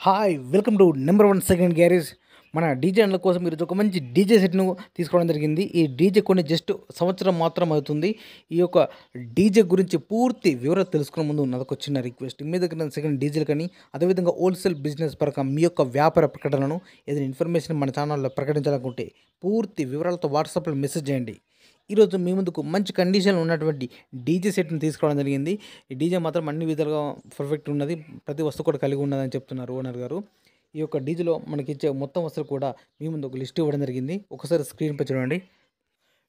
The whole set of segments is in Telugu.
Hi welcome to number one second garage. మన డీజే అన్ల కోసం ఈరోజు ఒక మంచి డీజే సెట్ను తీసుకోవడం జరిగింది. ఈ డీజే కొన్ని జస్ట్ సంవత్సరం మాత్రం అవుతుంది. ఈ యొక్క డీజే గురించి పూర్తి వివరాలు తెలుసుకునే ముందు నాదొక చిన్న రిక్వెస్ట్. మీ దగ్గర సెకండ్ డీజేలు కానీ అదేవిధంగా హోల్సేల్ బిజినెస్ పరంగా మీ యొక్క వ్యాపార ప్రకటనలను ఏదైనా ఇన్ఫర్మేషన్ మన ఛానల్లో ప్రకటించాలనుకుంటే పూర్తి వివరాలతో వాట్సాప్లో మెసేజ్ చేయండి. ఈరోజు మీ ముందుకు మంచి కండిషన్లో ఉన్నటువంటి డీజే సెట్ని తీసుకోవడం జరిగింది. ఈ డీజే మాత్రం అన్ని విధాలుగా పర్ఫెక్ట్ ఉన్నది, ప్రతి వస్తువు కూడా కలిగి ఉన్నదని చెప్తున్నారు ఓనర్ గారు. ఈ యొక్క డీజేలో మనకి ఇచ్చే మొత్తం వస్తువులు కూడా మీ ముందు ఒక లిస్ట్ ఇవ్వడం జరిగింది. ఒకసారి స్క్రీన్పై చూడండి.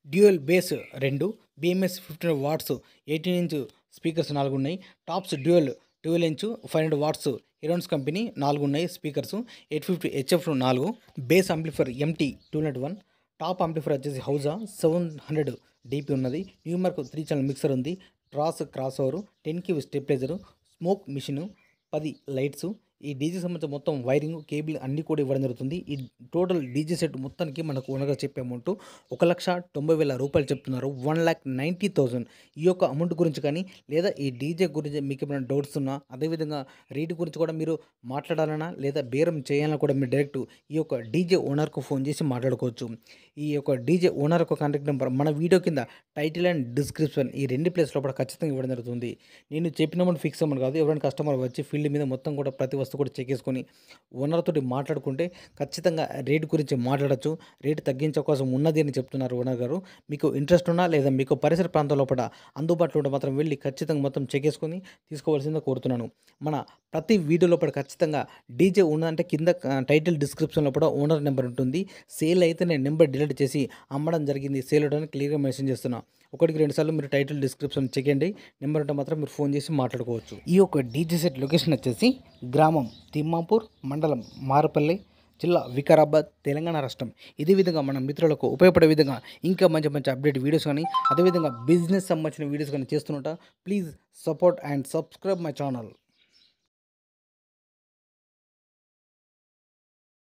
Dual bass 2, BMS 15 watts 18 inch speakers 4 ఉన్నాయి. టాప్స్ డ్యూయల్ 12 ఇంచ్ 500 వాట్స్ హీరోన్స్ కంపెనీ 4 ఉన్నాయి. Speakers 850 HF 4. Bass amplifier MT 201. Top amplifier వచ్చేసి హౌజా 700 DP ఉన్నది. న్యూమార్క్ 3 ఛానల్ మిక్సర్ ఉంది. ట్రాస్ crossover 10 kV stabiliser, smoke machine, 10 lights. ఈ డీజే సంబంధించిన మొత్తం వైరింగ్ కేబుల్ అన్నీ కూడా ఇవ్వడం జరుగుతుంది. ఈ టోటల్ డీజే సెట్ మొత్తానికి మనకు ఓనర్గా చెప్పే అమౌంట్ 1,90,000 రూపాయలు చెప్తున్నారు. 1,90,000. ఈ యొక్క అమౌంట్ గురించి కానీ లేదా ఈ డీజే గురించి మీకు ఏమైనా డౌట్స్ ఉన్నా, అదేవిధంగా రేటు గురించి కూడా మీరు మాట్లాడాలన్నా లేదా బేరం చేయాలన్నా కూడా మీరు డైరెక్ట్ ఈ యొక్క డీజే ఓనర్కు ఫోన్ చేసి మాట్లాడుకోవచ్చు. ఈ యొక్క డీజే ఓనర్ యొక్క కాంటాక్ట్ నెంబర్ మన వీడియో కింద టైటిల్ అండ్ డిస్క్రిప్షన్ ఈ 2 ప్లేస్లో కూడా ఖచ్చితంగా ఇవ్వడం జరుగుతుంది. నేను చెప్పిన అమౌంట్ ఫిక్స్ అమౌంట్ కాదు. ఎవరైనా కస్టమర్ వచ్చి ఫీల్డ్ మీద మొత్తం కూడా ప్రతి వస్తువు కూడా చెక్ చేసుకొని ఓనర్ తోటి మాట్లాడుకుంటే ఖచ్చితంగా రేటు గురించి మాట్లాడచ్చు. రేటు తగ్గించే అవకాశం ఉన్నది అని చెప్తున్నారు ఓనర్ గారు. మీకు ఇంట్రెస్ట్ ఉన్నా లేదా మీకు పరిసర ప్రాంతం లోపల అందుబాటులో ఉంటే మాత్రం వెళ్ళి ఖచ్చితంగా మొత్తం చెక్ చేసుకొని తీసుకోవాల్సిందిగా కోరుతున్నాను. మన ప్రతి వీడియో లోపల ఖచ్చితంగా డీజే ఉన్నదంటే కింద టైటిల్ డిస్క్రిప్షన్లో కూడా ఓనర్ నెంబర్ ఉంటుంది. సేల్ అయితే నేను నెంబర్ డిలీట్ చేసి అమ్మడం జరిగింది, సేల్ అవడానికి క్లియర్గా మెన్షన్ చేస్తున్నా. 1-2 సార్లు మీరు టైటిల్ డిస్క్రిప్షన్ చెక్ చేయండి. నెంబర్ ఉంటే మాత్రం మీరు ఫోన్ చేసి మాట్లాడుకోవచ్చు. ఈ యొక్క డీజే సెట్ లొకేషన్ వచ్చేసి గ్రామం తిమ్మాపూర్, మండలం మారపల్లి, జిల్లా వికారాబాద్, తెలంగాణ రాష్ట్రం. ఇదే విధంగా మన మిత్రులకు ఉపయోగపడే విధంగా ఇంకా మంచి మంచి అప్డేట్ వీడియోస్ కానీ అదేవిధంగా బిజినెస్ సంబంధించిన వీడియోస్ కానీ చేస్తున్నట్ట. Please support and subscribe my channel.